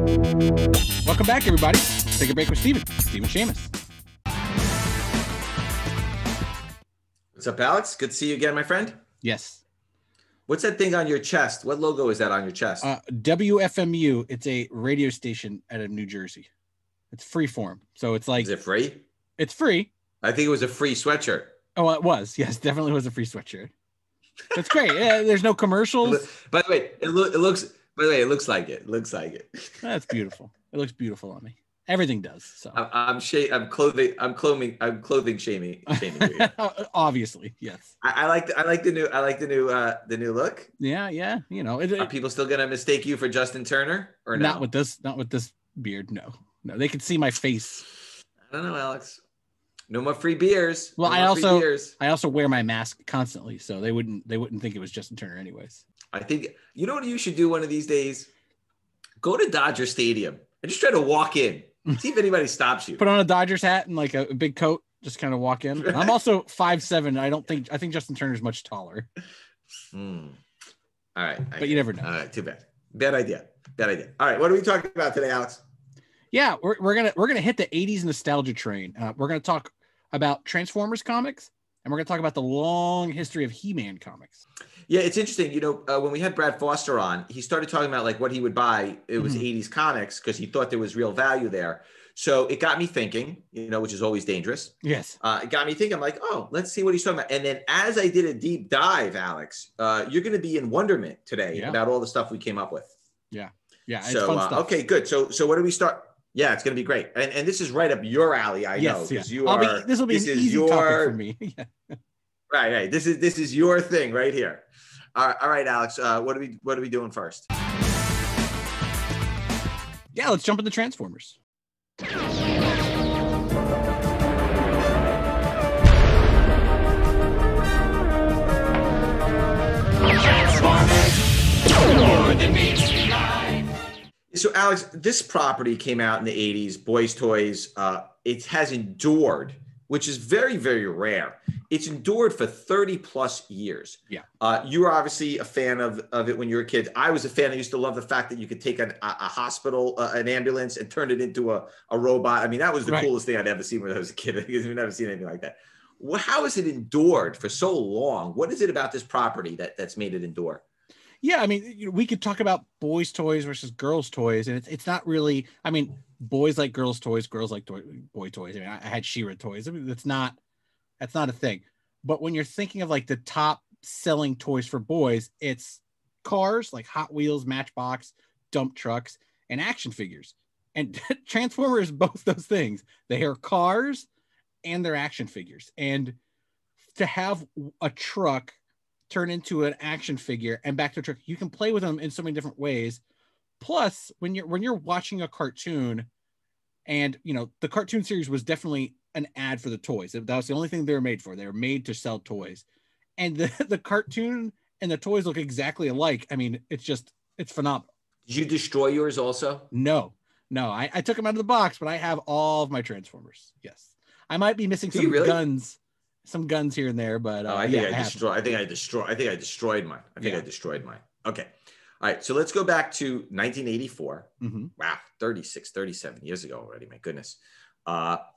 Welcome back, everybody. Take a break with Stephen Shamus. What's up, Alex? Good to see you again, my friend. Yes. What's that thing on your chest? What logo is that on your chest? WFMU. It's a radio station out of New Jersey. It's freeform. So it's like... Is it free? It's free. I think it was a free sweatshirt. Oh, it was. Yes, definitely was a free sweatshirt. That's great. Yeah, there's no commercials. By the way, it looks like it. It looks like it. That's beautiful. It looks beautiful on me. Everything does. So I'm clothing shaming. Obviously, yes. I like the new look. Yeah. You know, are people still gonna mistake you for Justin Turner or no? Not with this beard. No. They can see my face. I don't know, Alex. No more free beers. Well, I also wear my mask constantly, so they wouldn't think it was Justin Turner anyways. I think, you know what you should do one of these days? Go to Dodger Stadium and just try to walk in. See if anybody stops you. Put on a Dodgers hat and like a big coat, just kind of walk in. I'm also 5'7". I think Justin Turner's much taller. All right. But you never know. All right, too bad. Bad idea. All right, what are we talking about today, Alex? Yeah, we're gonna hit the 80s nostalgia train. We're gonna talk about Transformers comics, and we're gonna talk about the long history of He-Man comics. Yeah, it's interesting. You know, when we had Brad Foster on, he started talking about like what he would buy. It was 80s comics because he thought there was real value there. So it got me thinking, you know, which is always dangerous. Yes. It got me thinking. I'm like, oh, let's see what he's talking about. And then as I did a deep dive, Alex, you're going to be in wonderment today about all the stuff we came up with. Yeah. It's so, fun stuff. Okay, good. So what do we start? Yeah, it's going to be great. And this is right up your alley, I know. Yes. You are, this will be an easy topic for me. Yeah. Right. This is your thing right here. All right, Alex. What are we doing first? Yeah, let's jump into Transformers. So, Alex, this property came out in the 80s, Boys Toys. It has endured, which is very, very rare. It's endured for 30 plus years. Yeah. You were obviously a fan of it when you were a kid. I was a fan. I used to love the fact that you could take a hospital, an ambulance, and turn it into a robot. I mean, that was the coolest thing I'd ever seen when I was a kid. I've never seen anything like that. How has it endured for so long? What is it about this property that's made it endure? Yeah, I mean, we could talk about boys' toys versus girls' toys, and it's not really. I mean, boys like girls' toys, girls like boy toys. I mean, I had She-Ra toys. I mean, that's not a thing. But when you're thinking of like the top selling toys for boys, it's cars like Hot Wheels, Matchbox, dump trucks, and action figures. And Transformers, both those things. They are cars and they're action figures. And to have a truck turn into an action figure and back to a truck, you can play with them in so many different ways. Plus, when you're watching a cartoon, and you know the cartoon series was definitely an ad for the toys. That was the only thing they were made for. They were made to sell toys, and the cartoon and the toys look exactly alike. I mean, it's phenomenal. Did you destroy yours also? No, I took them out of the box, but I have all of my Transformers. Yes, I might be missing guns. Some guns here and there, but I think I destroyed mine. I destroyed mine. Okay. All right. So let's go back to 1984. Mm-hmm. Wow. 37 years ago already. My goodness.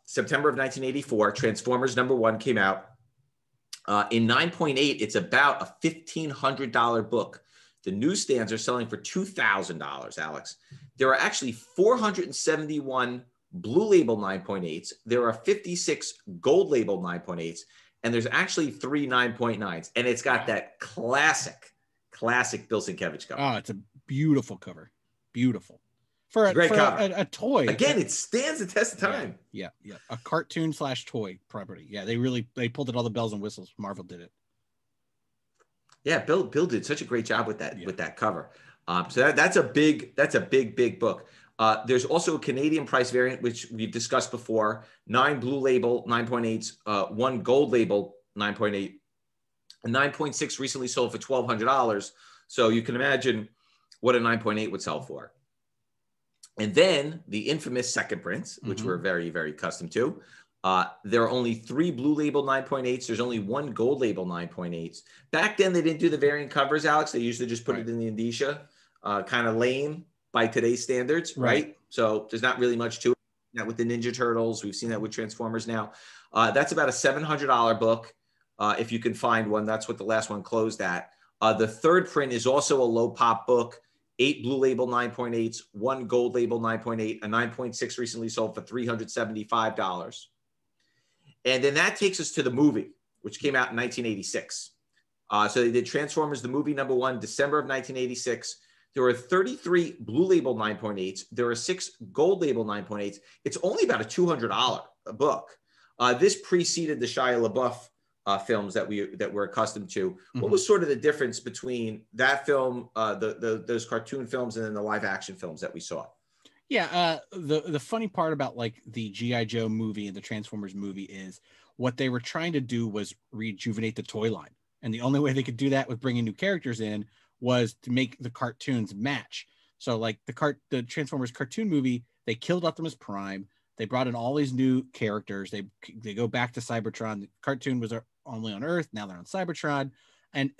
September of 1984, Transformers #1 came out. In 9.8, it's about a $1,500 book. The newsstands are selling for $2,000, Alex. There are actually 471 blue label 9.8s. There are 56 gold label 9.8s. And there's actually 3 9.9s. And it's got that classic Bill Sienkiewicz cover. Oh, it's a beautiful cover. Beautiful. For a toy. Again, it stands the test of time. Yeah. A cartoon / toy property. Yeah, they pulled it all the bells and whistles. Marvel did it. Yeah, Bill did such a great job with that cover. So that's a big book. There's also a Canadian price variant, which we've discussed before. 9 blue label 9.8s, 1 gold label 9.8, and 9.6 recently sold for $1,200. So you can imagine what a 9.8 would sell for. And then the infamous second prints, which we're very, very accustomed to. There are only 3 blue label 9.8s. There's only 1 gold label 9.8s. Back then, they didn't do the variant covers, Alex. They usually just put it in the indicia, kind of lame. by today's standards, Right. right? So there's not really much to it. That with the Ninja Turtles, we've seen that with Transformers now. That's about a $700 book. If you can find one, that's what the last one closed at. The third print is also a low pop book, 8 blue label 9.8s, 1 gold label 9.8, a 9.6 recently sold for $375. And then that takes us to the movie, which came out in 1986. So they did Transformers, the movie #1, December of 1986. There were 33 blue label 9.8s. There are 6 gold label 9.8s. It's only about a $200 book. This preceded the Shia LaBeouf films that we're accustomed to. Mm-hmm. What was sort of the difference between that film, those cartoon films, and then the live action films that we saw? Yeah, the funny part about like the G.I. Joe movie and the Transformers movie is what they were trying to do was rejuvenate the toy line. And the only way they could do that with bringing new characters in was to make the cartoons match. So like the Transformers cartoon movie, they killed Optimus Prime. They brought in all these new characters. They go back to Cybertron. The cartoon was only on Earth. Now they're on Cybertron. And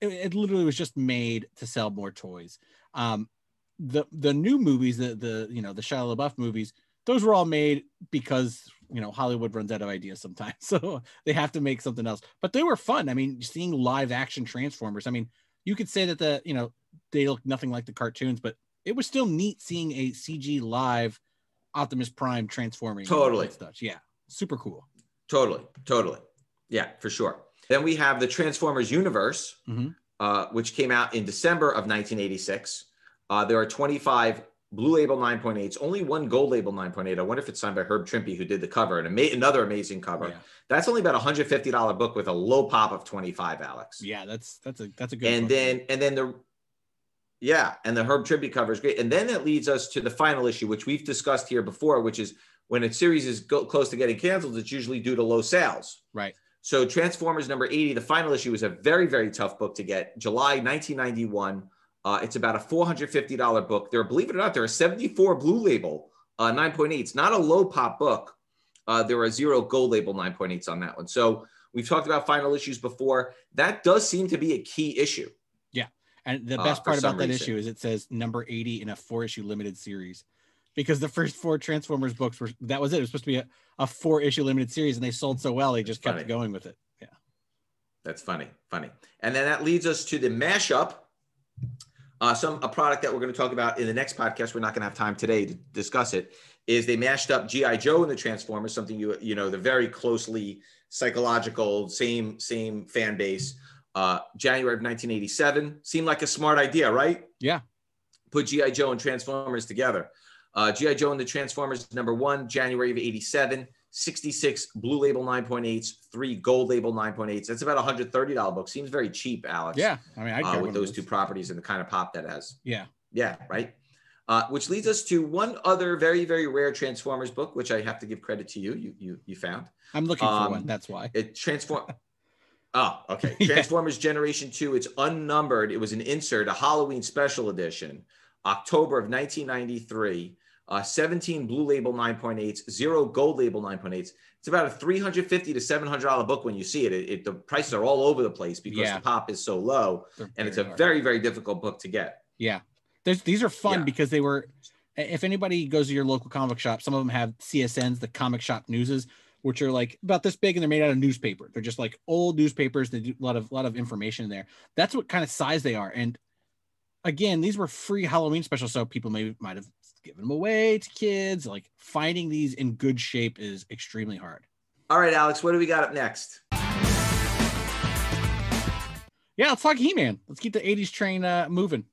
it literally was just made to sell more toys. The new movies, the Shia LaBeouf movies, those were all made because Hollywood runs out of ideas sometimes, so they have to make something else. But they were fun. I mean, seeing live action Transformers. I mean, you could say that they look nothing like the cartoons, but it was still neat seeing a CG live Optimus Prime transforming. Totally. And stuff. Yeah, super cool. Totally. Yeah, for sure. Then we have the Transformers Universe, which came out in December of 1986. There are 25 blue label 9.8s, only 1 gold label 9.8. I wonder if it's signed by Herb Trimpe, who did the cover, and another amazing cover. Yeah. That's only about $150 book with a low pop of 25, Alex. Yeah, that's a good. And the Herb Trimpe cover is great. And then that leads us to the final issue, which we've discussed here before, which is when a series is close to getting canceled, it's usually due to low sales. Right. So Transformers #80, the final issue, is a very, very tough book to get. July 1991. It's about a $450 book. Believe it or not, there are 74 blue label 9.8s, not a low pop book. There are 0 gold label 9.8s on that one. So we've talked about final issues before. That does seem to be a key issue. Yeah. And the best part about that issue is it says #80 in a 4-issue limited series, because the first 4 Transformers books that was it. It was supposed to be a 4-issue limited series, and they sold so well, they just kept going with it. Yeah. That's funny. And then that leads us to the mashup. A product that we're going to talk about in the next podcast, we're not going to have time today to discuss it, is they mashed up G.I. Joe and the Transformers, something they're very closely psychological, same fan base. January of 1987 seemed like a smart idea, right? Yeah. Put G.I. Joe and Transformers together. G.I. Joe and the Transformers #1, January of 87. 66 blue label 9.8s, 3 gold label 9.8s. That's about $130 book. Seems very cheap, Alex. Yeah, I mean, I'd get with those 2 properties and the kind of pop that it has. Yeah, right. Which leads us to one other very, very rare Transformers book, which I have to give credit to you. You found. I'm looking for one. That's why. Oh, okay. Transformers Generation 2. It's unnumbered. It was an insert, a Halloween special edition, October of 1993. 17 blue label 9.8s, 0 gold label 9.8s. It's about a $350 to $700 book when you see it. The prices are all over the place because the pop is so low, and it's a very, very difficult book to get. Yeah. These are fun because they were, if anybody goes to your local comic shop, some of them have CSNs, the comic shop newses, which are like about this big, and they're made out of newspaper. They're just like old newspapers. They do a lot of information in there. That's what kind of size they are. And again, these were free Halloween specials, so people might have given them away to kids. Like, finding these in good shape is extremely hard. All right, Alex, what do we got up next? Yeah, let's talk He-Man. Let's keep the 80s train moving.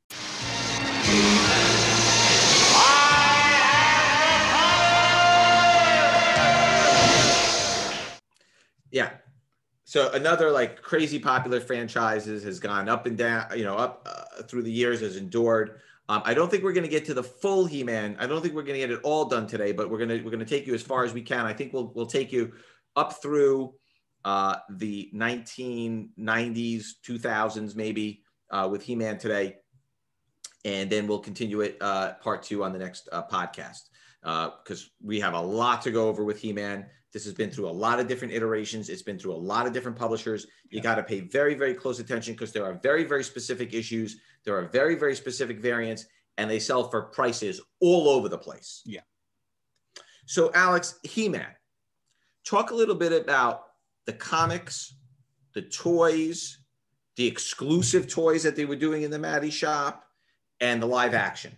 Yeah. So another like crazy popular franchises has gone up and down, up through the years, has endured. I don't think we're going to get to the full He-Man. I don't think we're going to get it all done today, but we're going to take you as far as we can. I think we'll take you up through the 1990s, 2000s, maybe with He-Man today, and then we'll continue it part 2 on the next podcast because we have a lot to go over with He-Man. This has been through a lot of different iterations. It's been through a lot of different publishers. You got to pay very, very close attention because there are very, very specific issues. There are very, very specific variants. and they sell for prices all over the place. Yeah. So Alex, He-Man, talk a little bit about the comics, the toys, the exclusive toys that they were doing in the Maddie shop, and the live action.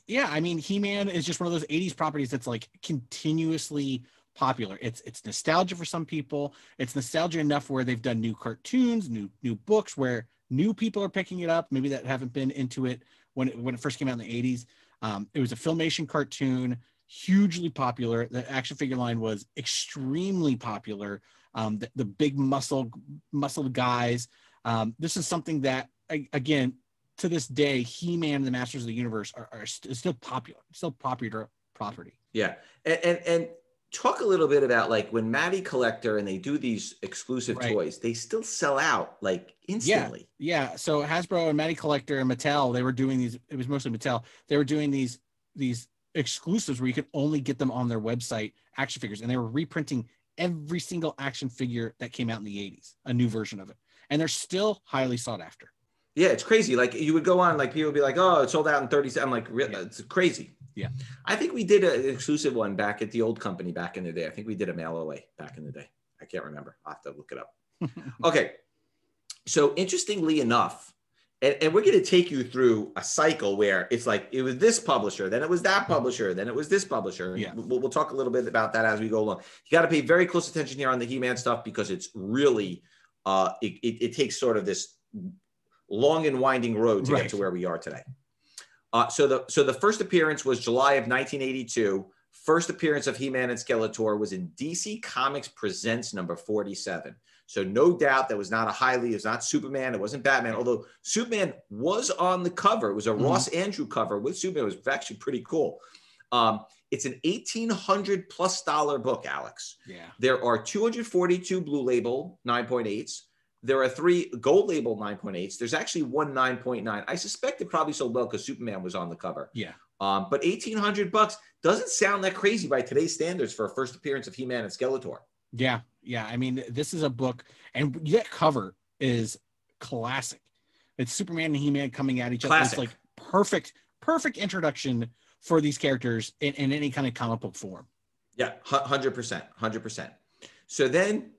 Yeah, I mean, He-Man is just one of those 80s properties that's like continuously popular. It's nostalgia for some people. It's nostalgia enough where they've done new cartoons, new books where new people are picking it up, maybe that haven't been into it when it first came out in the 80s. It was a Filmation cartoon, hugely popular. The action figure line was extremely popular. The big muscle guys. This is something that, again, to this day, He-Man and the Masters of the Universe are still popular property. Yeah, and talk a little bit about like when Matty Collector and they do these exclusive toys, they still sell out like instantly. Yeah. So Hasbro and Matty Collector and Mattel, they were doing these. It was mostly Mattel. They were doing these exclusives where you could only get them on their website, action figures, and they were reprinting every single action figure that came out in the 80s, a new version of it, and they're still highly sought after. Yeah, it's crazy. Like you would go on, like people would be like, "Oh, it sold out in 30 seconds." I'm like, It's crazy. Yeah. I think we did an exclusive one back at the old company back in the day. I think we did a mail away back in the day. I can't remember. I'll have to look it up. Okay. So interestingly enough, and we're going to take you through a cycle where it's like, it was this publisher, then it was that publisher, then it was this publisher. Yeah. We'll talk a little bit about that as we go along. You got to pay very close attention here on the He-Man stuff because it's really, it takes sort of this long and winding road to get to where we are today. So the first appearance was July of 1982. First appearance of He-Man and Skeletor was in DC Comics Presents number 47. So no doubt that was not it was not Superman. It wasn't Batman, although Superman was on the cover. It was a Ross Andrew cover with Superman. It was actually pretty cool. It's an $1,800+ book, Alex. Yeah. There are 242 Blue Label 9.8s. There are 3 Gold Label 9.8s. There's actually one 9.9. I suspect it probably sold well because Superman was on the cover. Yeah. But $1,800 doesn't sound that crazy by today's standards for a first appearance of He-Man and Skeletor. Yeah. Yeah. I mean, this is a book, and that cover is classic. It's Superman and He-Man coming at each other. It's like perfect introduction for these characters in any kind of comic book form. Yeah, 100%. So then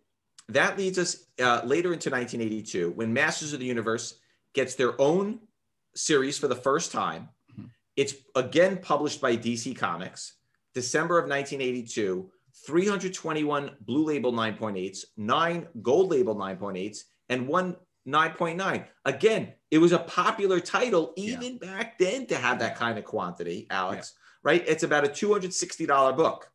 that leads us later into 1982 when Masters of the Universe gets their own series for the first time. It's again published by DC Comics, December of 1982, 321 Blue Label 9.8s, 9 Gold Label 9.8s, and 1 9.9. Again, it was a popular title even back then to have that kind of quantity, Alex, right? It's about a $260 book.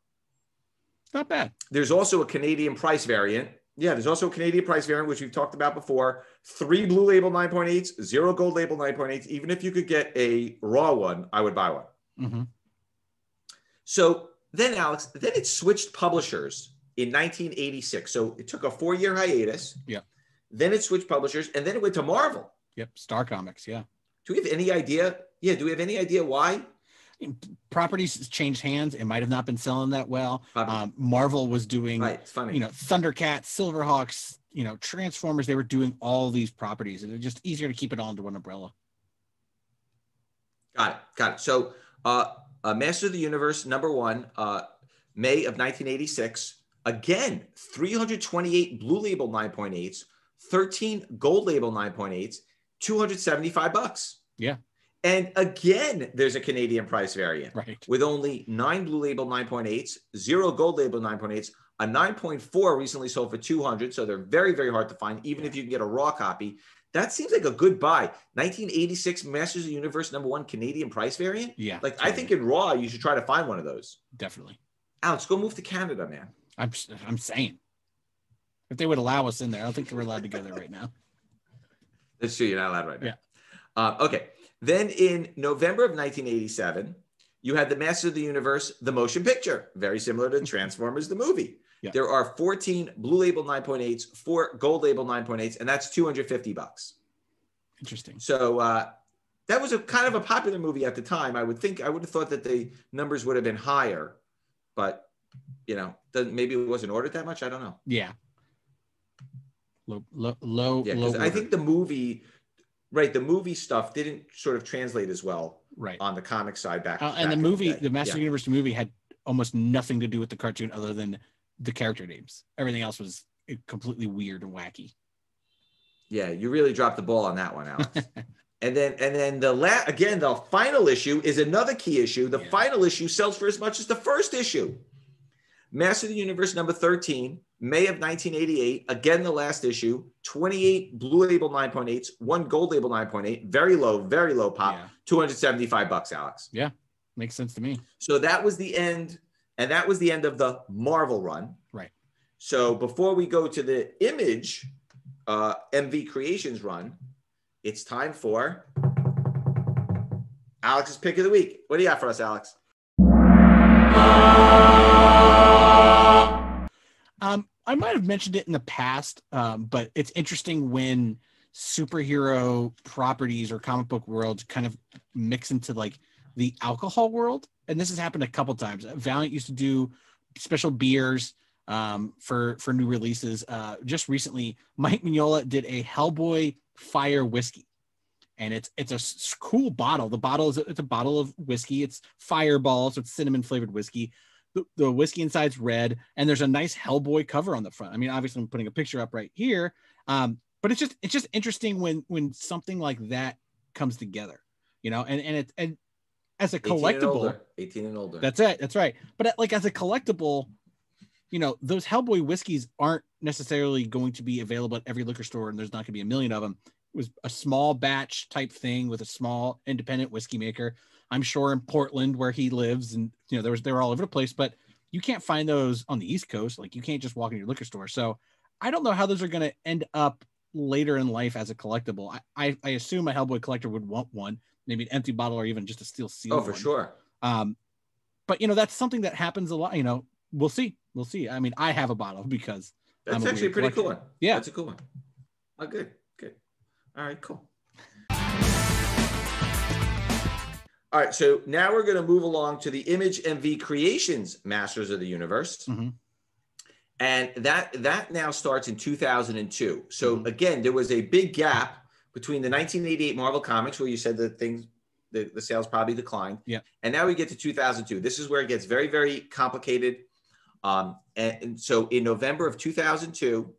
Not bad. There's also a Canadian price variant. Yeah, there's also a Canadian price variant, which we've talked about before. 3 Blue Label 9.8s, 0 Gold Label 9.8s. Even if you could get a raw one, I would buy one. So then, Alex, then it switched publishers in 1986. So it took a 4-year hiatus. Yeah. Then it switched publishers, and then it went to Marvel. Yep, Star Comics, yeah. Do we have any idea? Yeah, do we have any idea why? Properties changed hands. It might have not been selling that well. Marvel was doing, it's funny. Thundercats, Silverhawks, Transformers. They were doing all these properties, and it's just easier to keep it all under one umbrella. Got it. So, Master of the Universe #1, May of 1986. Again, 328 Blue Label 9.8s, 13 Gold Label 9.8s, $275. Yeah. And again, there's a Canadian price variant with only 9 Blue Label 9.8s, 0 Gold Label 9.8s, a 9.4 recently sold for $200. So they're very, very hard to find, even if you can get a raw copy. That seems like a good buy. 1986 Masters of the Universe #1 Canadian price variant. Yeah. Like totally. I think in raw, you should try to find one of those. Definitely. Alex, go move to Canada, man. I'm saying. If they would allow us in there, I don't think we're allowed to go there right now. That's true. You're not allowed right now. Yeah. Okay. Then in November of 1987, you had the Masters of the Universe, the motion picture, very similar to Transformers, the movie. Yeah. There are 14 Blue Label 9.8s, 4 Gold Label 9.8s, and that's $250. Interesting. So that was a kind of a popular movie at the time. I would have thought that the numbers would have been higher, but maybe it wasn't ordered that much. I don't know. Yeah. Low. Yeah, because I think the movie stuff didn't sort of translate as well right on the comic side back. And back the movie, in the Master of the Universe movie, had almost nothing to do with the cartoon other than the character names. Everything else was completely weird and wacky. Yeah, you really dropped the ball on that one, Alex. And then the final issue is another key issue. The final issue sells for as much as the first issue. Master of the Universe number 13, May of 1988. Again, the last issue. 28 Blue Label 9.8s, 1 Gold Label 9.8. Very low pop. Yeah. $275, Alex. Yeah, makes sense to me. So that was the end, and that was the end of the Marvel run. Right. So before we go to the Image MV Creations run, it's time for Alex's pick of the week. What do you got for us, Alex? I might have mentioned it in the past, but it's interesting when superhero properties or comic book worlds kind of mix into like the alcohol world. And this has happened a couple times. Valiant used to do special beers for new releases. Just recently, Mike Mignola did a Hellboy Fire Whiskey. And it's a cool bottle. The bottle it's a bottle of whiskey. It's Fireball, so it's cinnamon flavored whiskey. The whiskey inside's red, and there's a nice Hellboy cover on the front. I mean, obviously, I'm putting a picture up right here, but it's just interesting when something like that comes together, you know. And as a collectible, 18 and older. That's it. That's right. But like as a collectible, you know, those Hellboy whiskeys aren't necessarily going to be available at every liquor store, and there's not going to be a million of them. It was a small batch type thing with a small independent whiskey maker. I'm sure in Portland where he lives, and you know, they were all over the place, but you can't find those on the East Coast. Like you can't just walk in your liquor store. So I don't know how those are going to end up later in life as a collectible. I assume a Hellboy collector would want one, maybe an empty bottle or even just a steel seal. Oh, for sure. But you know, that's something that happens a lot. You know, we'll see. I mean, I have a bottle because that's actually a pretty cool one. Yeah, that's a cool one. Oh, good. All right, cool. All right, so now we're going to move along to the Image MV Creations Masters of the Universe. Mm-hmm. And that now starts in 2002. So again, there was a big gap between the 1988 Marvel Comics where you said that the sales probably declined. Yeah. And now we get to 2002. This is where it gets very, very complicated. And so in November of 2002,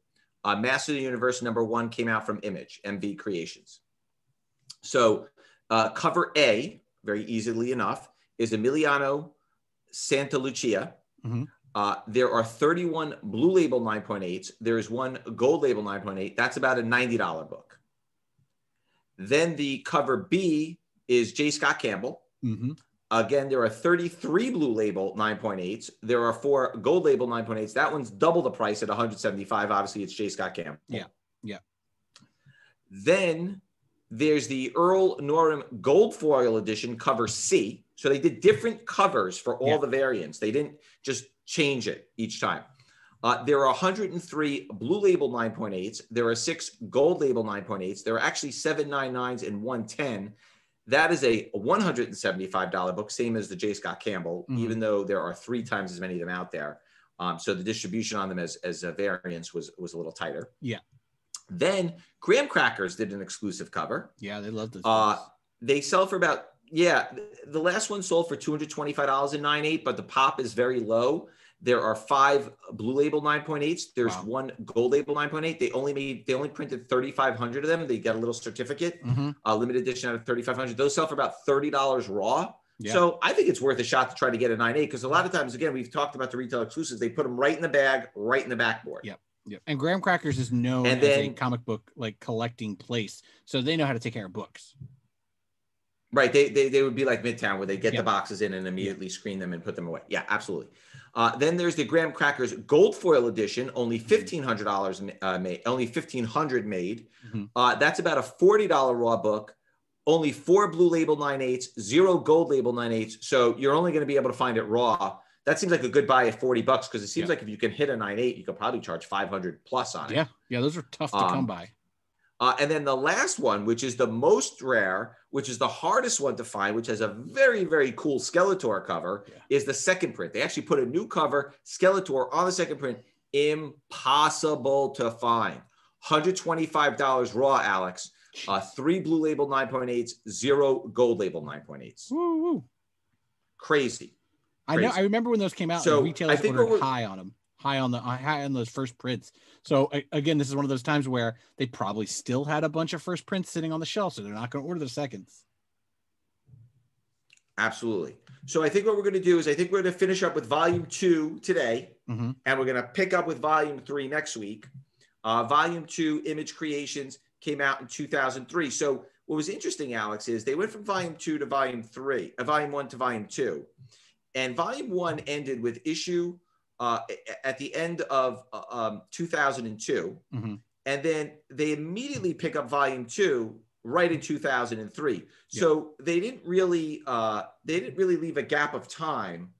Master of the Universe #1 came out from Image MV Creations. So cover A, very easily enough, is Emiliano Santalucia. Mm-hmm. There are 31 Blue Label 9.8s. There is 1 Gold Label 9.8. That's about a $90 book. Then the cover B is J. Scott Campbell. Mm-hmm. Again, there are 33 Blue Label 9.8s. There are 4 Gold Label 9.8s. That one's double the price at $175. Obviously, it's J. Scott Campbell. Yeah. Then there's the Earl Norham Gold Foil Edition, cover C. So they did different covers for all the variants. They didn't just change it each time. There are 103 Blue Label 9.8s. There are 6 Gold Label 9.8s. There are actually 799s and 110. That is a $175 book, same as the J. Scott Campbell, even though there are 3 times as many of them out there. So the distribution on them as variants was a little tighter. Yeah. Then Graham Crackers did an exclusive cover. Yeah, they love this. They sell for about, the last one sold for $225 in 9.8, but the pop is very low. There are 5 Blue Label 9.8s. There's 1 Gold Label 9.8. They only printed 3,500 of them. They got a little certificate, limited edition out of 3,500. Those sell for about $30 raw. Yeah. So I think it's worth a shot to try to get a 9.8 because a lot of times, again, we've talked about the retail exclusives. They put them right in the bag, right in the backboard. Yep. And Graham Crackers is known as a comic book like collecting place, so they know how to take care of books. Right. They would be like Midtown where they get the boxes in and immediately screen them and put them away. Yeah, absolutely. Then there's the Graham Crackers Gold Foil Edition, only $1,500 made, only 1,500 made. That's about a $40 raw book, only 4 Blue Label 9.8s, 0 Gold Label 9.8s. So you're only going to be able to find it raw. That seems like a good buy at $40 because it seems like if you can hit a 9.8, you could probably charge 500 plus on it. Yeah, those are tough to come by. And then the last one, which is the most rare, which is the hardest one to find, which has a very, very cool Skeletor cover, is the second print. They actually put a new cover, Skeletor, on the second print. Impossible to find. $125 raw, Alex. 3 blue label 9.8s, 0 gold label 9.8s. Woo. Crazy. I know. I remember when those came out. So the retailers ordered high on them, high on those first prints. So again, this is one of those times where they probably still had a bunch of first prints sitting on the shelf, so they're not going to order the seconds. Absolutely. So I think what we're going to do is I think we're going to finish up with volume 2 today, and we're going to pick up with volume 3 next week. Volume 2, Image Creations, came out in 2003. So what was interesting, Alex, is they went from volume 2 to volume 3, volume 1 to volume 2. And volume 1 ended with issue at the end of 2002. And then they immediately pick up volume 2 right in 2003. So they didn't really leave a gap of time.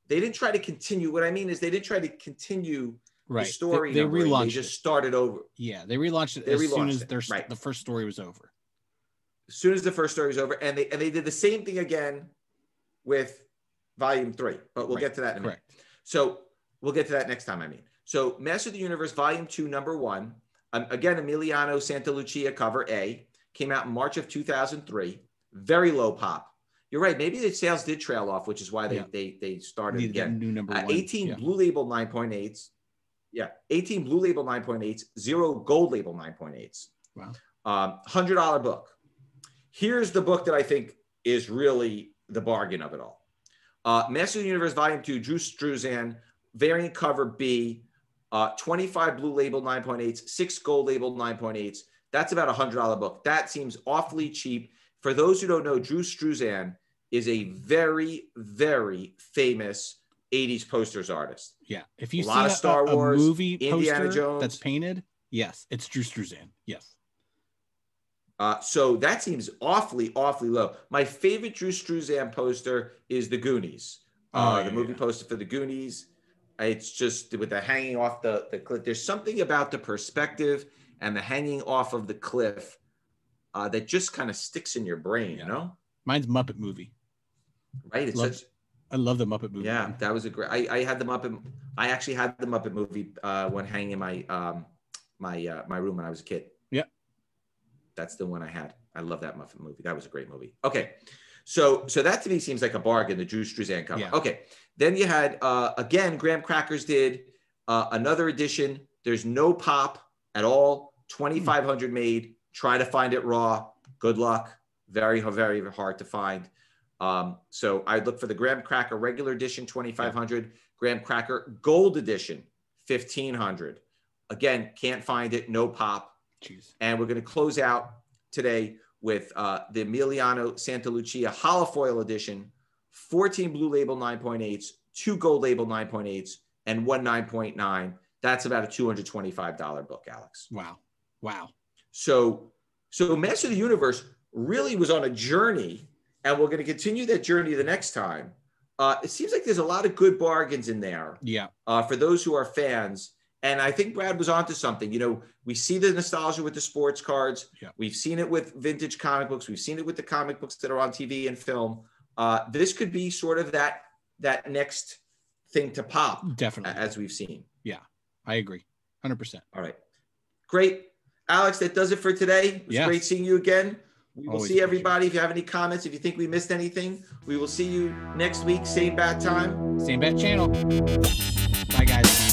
They didn't try to continue. What I mean is they didn't try to continue the story. They relaunched. They just started over. Yeah, they relaunched it as soon as the first story was over. As soon as the first story was over, and they did the same thing again with volume 3. But we'll get to that in a minute. So we'll get to that next time. So Master of the Universe, volume 2, number 1. Again, Emiliano Santalucia, cover A. Came out in March of 2003. Very low pop. You're right. Maybe the sales did trail off, which is why they started again. New number 1. 18 blue label 9.8s. Yeah, 18 blue label 9.8s, 0 gold label 9.8s. Wow. $100 book. Here's the book that I think is really the bargain of it all. Master of the Universe, Volume 2, Drew Struzan, variant cover B, 25 blue label 9.8s, 6 gold label 9.8s. That's about $100 book. That seems awfully cheap. For those who don't know, Drew Struzan is a very, very famous 80s posters artist. Yeah. If you see of Star Wars, a movie Indiana poster Jones that's painted, yes, it's Drew Struzan. Yes. So that seems awfully, awfully low. My favorite Drew Struzan poster is The Goonies. The movie poster for The Goonies. It's just with the hanging off the cliff. There's something about the perspective and the hanging off of the cliff that just kind of sticks in your brain, you know? Mine's Muppet Movie. Right? I love the Muppet Movie. Yeah, that was a great. I had the Muppet. I actually had the Muppet Movie when hanging in my my room when I was a kid. Yeah, that's the one I had. I love that Muppet Movie. That was a great movie. Okay, so that to me seems like a bargain. The Drew Struzan cover. Yeah. Okay, then you had again Graham Crackers did another edition. There's no pop at all. 2,500 made. Try to find it raw. Good luck. Very, very hard to find. So I'd look for the Graham Cracker regular edition, 2,500. Graham Cracker Gold Edition, 1,500. Again, can't find it. No pop. Jeez. And we're going to close out today with the Emiliano Santalucia Holofoil Edition, 14 blue label 9.8s, 2 gold label 9.8s, and 1 9.9. That's about a $225 book, Alex. Wow. So Master of the Universe really was on a journey, and we're going to continue that journey the next time. It seems like there's a lot of good bargains in there. Yeah. For those who are fans. And I think Brad was onto something. You know, we see the nostalgia with the sports cards. Yeah. We've seen it with vintage comic books. We've seen it with the comic books that are on TV and film. This could be sort of that next thing to pop. Definitely. As we've seen. Yeah, I agree. 100%. All right. Great. Alex, that does it for today. It was great seeing you again. We will see everybody. If you have any comments, if you think we missed anything, we will see you next week. Same bat time. Same bat channel. Bye, guys.